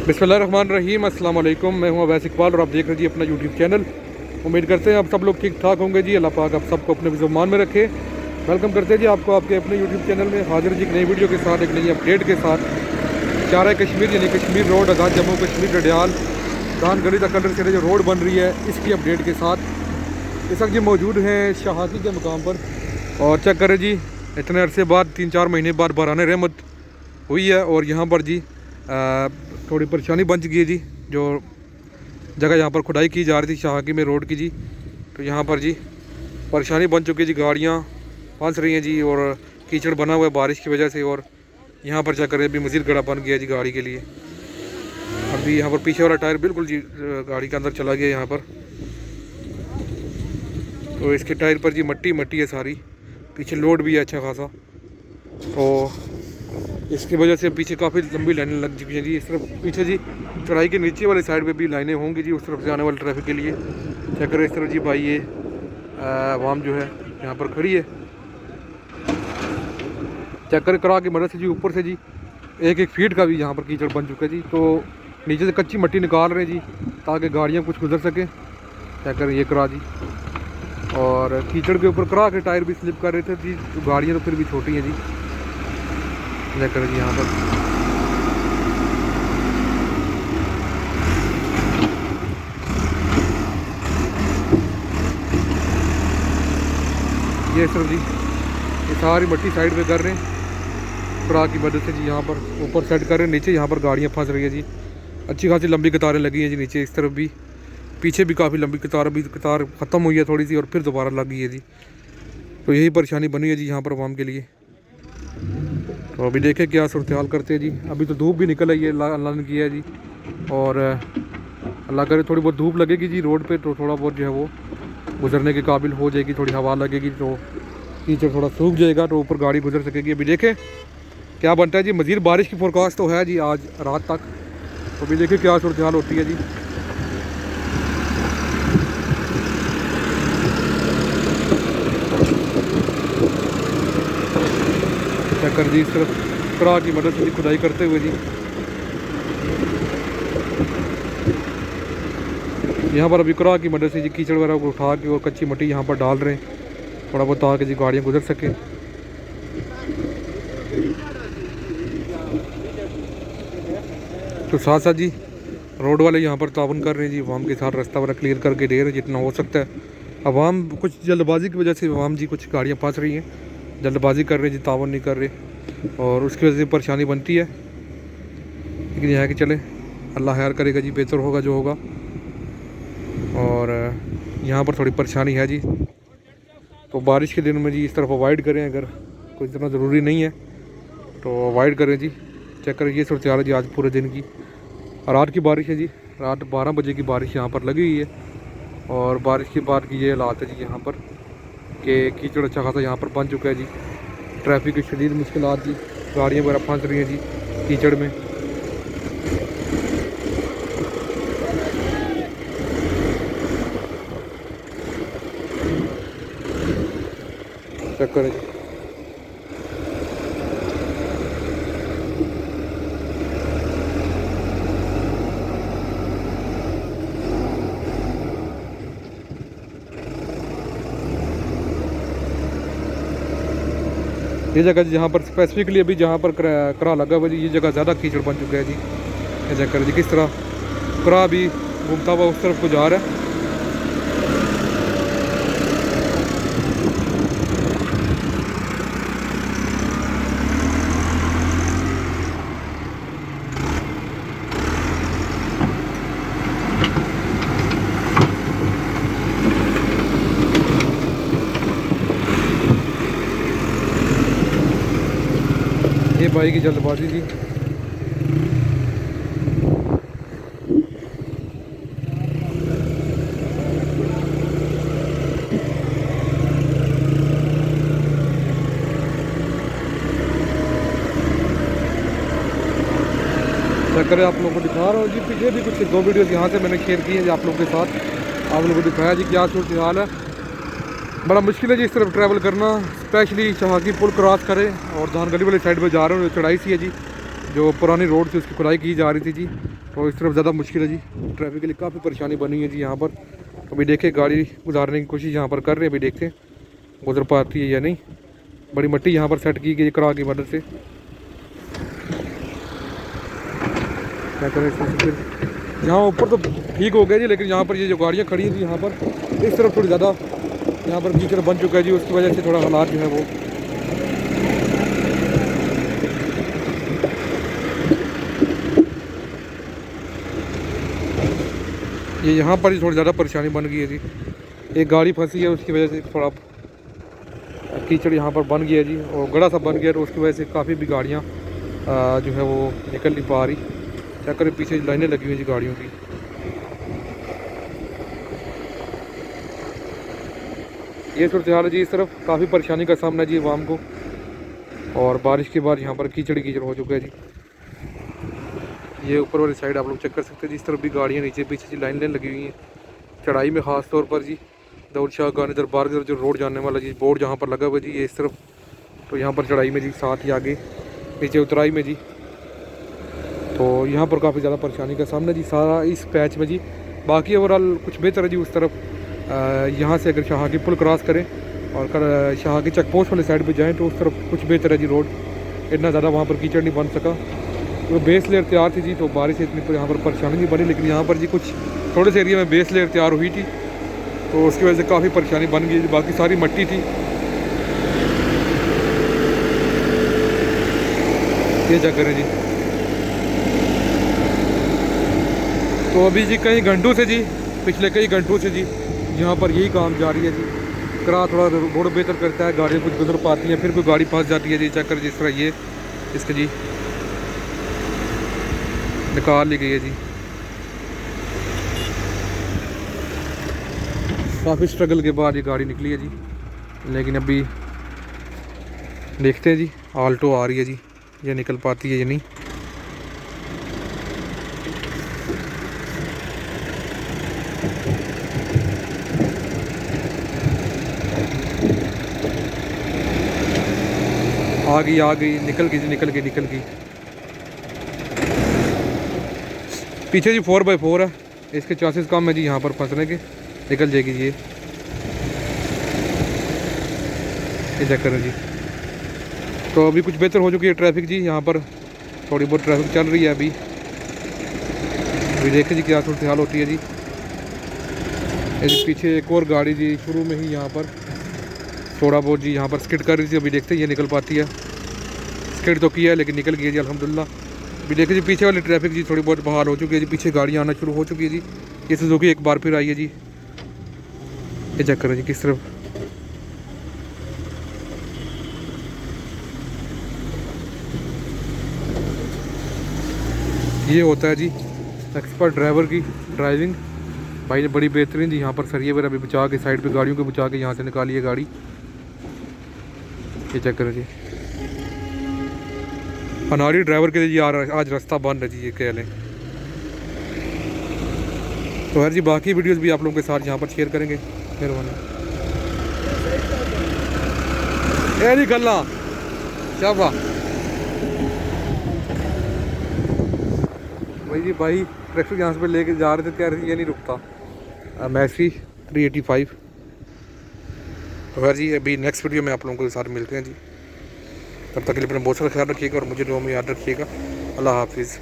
बिस्मिल्लाहिर्रहमानिर्रहीम अस्सलाम वालेकुम। मैं हूं अवैस इकबाल और आप देख रहे हैं जी अपना यूट्यूब चैनल। उम्मीद करते हैं आप सब लोग ठीक ठाक होंगे जी। अल्लाह पाक आप सबको अपने ज़ुबान में रखे। वेलकम करते हैं जी आपको आपके अपने यूट्यूब चैनल में। हाजिर जी एक नई वीडियो के साथ, एक नई अपडेट के साथ। चारा कश्मीर यानी कश्मीर रोड आज़ाद जम्मू कश्मीर रडियाल दान गली तक कलर से जो रोड बन रही है इसकी अपडेट के साथ इस वक्त जी मौजूद हैं शहाकी के मुकाम पर। और चेक करें जी इतने अरसे बाद 3-4 महीने बाद बरान रहमत हुई है और यहाँ पर जी थोड़ी परेशानी बन चुकी है जी। जो जगह यहाँ पर खुदाई की जा रही थी शहाकी में रोड की जी, तो यहाँ पर जी परेशानी बन चुकी है जी। गाड़ियाँ फंस रही हैं जी और कीचड़ बना हुआ है बारिश की वजह से। और यहाँ पर चेक करें अभी मज़ीद गड्ढा बन गया जी गाड़ी के लिए। अभी यहाँ पर पीछे वाला टायर बिल्कुल जी गाड़ी के अंदर चला गया यहाँ पर। तो इसके टायर पर जी मट्टी मट्टी है सारी, पीछे लोड भी है अच्छा खासा। तो इसकी वजह से पीछे काफ़ी लंबी लाइनें लग चुकी हैं जी। इस तरफ पीछे जी चढ़ाई के नीचे वाली साइड पे भी लाइनें होंगी जी उस तरफ से आने वाले ट्रैफिक के लिए। चेक करें इस तरफ जी भाई ये आवाम जो है यहाँ पर खड़ी है। चेक करें करा की मदद से जी ऊपर से जी 1-1 फीट का भी यहाँ पर कीचड़ बन चुका है जी। तो नीचे से कच्ची मट्टी निकाल रहे हैं जी ताकि गाड़ियाँ कुछ गुजर सकें। चेक करें ये करा जी। और कीचड़ के ऊपर करा के टायर भी स्लिप कर रहे थे जी। तो गाड़ियाँ तो फिर भी छोटी हैं जी। चेक करें जी यहाँ पर ये सिर्फ जी ये सारी मट्टी साइड पे कर रहे हैं करा की मदद से जी। यहाँ पर ऊपर सेट कर रहे हैं, नीचे यहाँ पर गाड़ियाँ फंस रही है जी। अच्छी खासी लंबी कतारें लगी हैं जी नीचे इस तरफ भी, पीछे भी काफ़ी लंबी कतार। अभी कतार ख़त्म हुई है थोड़ी सी और फिर दोबारा लग गई है जी। तो यही परेशानी बनी है जी यहाँ पर आवाम के लिए। तो अभी देखें क्या सूरत हाल करते हैं जी। अभी तो धूप भी निकल आई है, अल्लाह ने किया है जी। और अल्लाह करे थोड़ी बहुत धूप लगेगी जी रोड पे तो थोड़ा बहुत जो है वो गुजरने के काबिल हो जाएगी। थोड़ी हवा लगेगी तो कीचड़ थोड़ा सूख जाएगा तो ऊपर गाड़ी गुजर सकेगी। अभी देखें क्या बनता है जी। मज़ीद बारिश की फोरकास्ट तो है जी आज रात तक। तो अभी देखें क्या सूरत हाल होती है जी। चक्कर जी इस तरफ करा की मदद से खुदाई करते हुए जी यहाँ पर अभी करा की मदद से जी कीचड़ वगैरह को उठा के और कच्ची मिट्टी यहाँ पर डाल रहे हैं थोड़ा बहुत ताकि जी गाड़ियाँ गुजर सकें। तो साथ साथ जी रोड वाले यहाँ पर ताउन कर रहे हैं जी आवाम के साथ, रास्ता वगैरह क्लियर करके दे रहे हैं जितना हो सकता है। आवाम कुछ जल्दबाजी की वजह से आवाम जी कुछ गाड़ियाँ फंस रही हैं, जल्दबाजी कर रहे हैं जी, ताउन नहीं कर रहे और उसकी वजह से परेशानी बनती है। लेकिन यह है कि चले अल्लाह खैर करेगा जी, बेहतर होगा जो होगा। और यहाँ पर थोड़ी परेशानी है जी। तो बारिश के दिन में जी इस तरफ अवॉइड करें, अगर कोई इतना ज़रूरी नहीं है तो अवॉइड करें जी। चेक करें ये सूरत हाल है जी आज पूरे दिन की। रात की बारिश है जी, रात 12 बजे की बारिश यहाँ पर लगी हुई है। और बारिश के बाद की ये हालात है जी यहाँ पर कि कीचड़ अच्छा खासा यहाँ पर बन चुका है जी। ट्रैफिक की शदीद मुश्किलात जी, गाड़ियाँ वगैरह फंस रही हैं जी कीचड़ में। चेक करें जी ये जगह जहाँ पर स्पेसिफिकली अभी जहाँ पर करा लगा हुआ जी ये जगह ज़्यादा कीचड़ बन चुका है जी। ये चेक करें जी किस तरह करा भी घूमता हुआ उस तरफ को जा रहा है। ये भाई की जल्दबाजी जी। चक्कर आप लोगों को दिखा रहा हूँ जी, पीछे भी कुछ 2 वीडियोस यहाँ से मैंने शेयर की है जी आप लोगों के साथ। आप लोगों को दिखाया जी क्या सूरत हाल है। बड़ा मुश्किल है जी इस तरफ ट्रैवल करना, स्पेशली शहाकी पुल क्रॉस करें और धान गली वाली साइड पर जा रहे हैं। चढ़ाई सी है जी, जो पुरानी रोड थी उसकी खुदाई की जा रही थी जी। तो इस तरफ ज़्यादा मुश्किल है जी, ट्रैफिक के लिए काफ़ी परेशानी बनी है जी यहाँ पर। अभी देखें गाड़ी गुजारने की कोशिश यहाँ पर कर रहे हैं, अभी देखते हैं गुजर पाती है या नहीं। बड़ी मट्टी यहाँ पर सेट की गई करा की मदद से। क्या करें इसमें फिर, यहाँ ऊपर तो ठीक हो गया जी, लेकिन यहाँ पर ये जो गाड़ियाँ खड़ी हैं जी यहाँ पर इस तरफ थोड़ी ज़्यादा यहाँ पर कीचड़ बन चुका है जी, उसकी वजह से थोड़ा हालात जो है वो ये यहाँ पर ही थोड़ी ज़्यादा परेशानी बन गई है जी। एक गाड़ी फंसी है, उसकी वजह से थोड़ा कीचड़ यहाँ पर बन गया है जी, और गड़ा सा बन गया, तो उसकी वजह से काफ़ी भी गाड़ियाँ जो है वो निकल नहीं पा रही। क्या करें, पीछे लाइनें लगी हुई जी गाड़ियों की। ये सूरत हाल है जी, इस तरफ काफ़ी परेशानी का सामना जी आवाम को, और बारिश के बाद यहाँ पर कीचड़ कीचड़ हो चुका है जी। ये ऊपर वाली साइड आप लोग चेक कर सकते हैं जी, इस तरफ भी गाड़ियाँ नीचे पीछे जी लाइन लगी हुई हैं चढ़ाई में, ख़ास तौर पर जी दाऊद शाह गाने दरबार की तरफ जो रोड जाने वाला जी बोर्ड जहाँ पर लगा हुआ जी, ये इस तरफ, तो यहाँ पर चढ़ाई में जी, साथ ही आगे नीचे उतराई में जी, तो यहाँ पर काफ़ी ज़्यादा परेशानी का सामना जी सारा इस पैच में जी। बाकी ओवरऑल कुछ बेहतर है जी उस तरफ, यहाँ से अगर शाह की पुल क्रॉस करें और शाह की चेक पोस्ट वाले साइड पे जाएं तो उस तरफ कुछ बेहतर है जी रोड, इतना ज़्यादा वहाँ पर कीचड़ नहीं बन सका। तो बेस लेयर तैयार थी जी, तो बारिश से इतनी यहाँ पर परेशानी नहीं बनी, लेकिन यहाँ पर जी कुछ थोड़े से एरिया में बेस लेयर तैयार हुई थी, तो उसकी वजह से काफ़ी परेशानी बन गई। बाकी सारी मट्टी थी। ये क्या करें जी, तो अभी जी कई घंटों से जी, पिछले कई घंटों से जी यहाँ पर यही काम जारी है जी। करा थोड़ा रोड बेहतर करता है, गाड़ियाँ कुछ गुजर पाती हैं, फिर कोई गाड़ी फंस जाती है जी, चक्कर जिस तरह ये इसके जी निकाल ली गई है जी। काफ़ी स्ट्रगल के बाद ये गाड़ी निकली है जी, लेकिन अभी देखते हैं जी, आल्टो आ रही है जी, ये निकल पाती है या नहीं। आ गई निकल गई जी, निकल गई। पीछे जी 4x4 है, इसके चांसेस कम है जी यहाँ पर फंसने के, निकल जाएगी ये चेक करें जी। तो अभी कुछ बेहतर हो चुकी है ट्रैफिक जी, यहाँ पर थोड़ी बहुत ट्रैफिक चल रही है अभी देखें जी क्या सूरत हाल होती है जी। इसके पीछे एक और गाड़ी जी शुरू में ही यहाँ पर थोड़ा बहुत जी यहाँ पर स्किड कर रही थी, अभी देखते हैं ये निकल पाती है। स्किड तो किया है लेकिन निकल गई है जी अल्हम्दुलिल्लाह। अभी देखिए जी पीछे वाली ट्रैफिक जी थोड़ी बहुत बहाल हो चुकी है जी, पीछे गाड़ियाँ आना शुरू हो चुकी है जी। ये सुजुकी एक बार फिर आई है जी, ये चेक करें जी किस तरफ ये होता है जी एक्सपर्ट ड्राइवर की ड्राइविंग। भाई ने बड़ी बेहतरीन जी यहाँ पर सरिये वगैरह भी बचा के साइड पे गाड़ियों को बचा के यहाँ से निकाली है गाड़ी, ये चेक करें जी। अनारी ड्राइवर के लिए यार आज रास्ता बंद है जी, ये कह लें। तो यार जी बाकी वीडियोस भी आप लोगों के साथ यहाँ पर शेयर करेंगे, मेहरबानी। ये नहीं गल्ला शाबा भाई जी, भाई ट्रैक्टर यहाँ से लेके जा रहे थे, क्या ये नहीं रुकता। मैसी 385। तो यार जी अभी नेक्स्ट वीडियो में आप लोगों के साथ मिलते हैं जी, तब तक के लिए अपना बहुत सारा ख्याल रखिएगा और मुझे दुआ में याद रखिएगा। अल्लाह हाफिज़।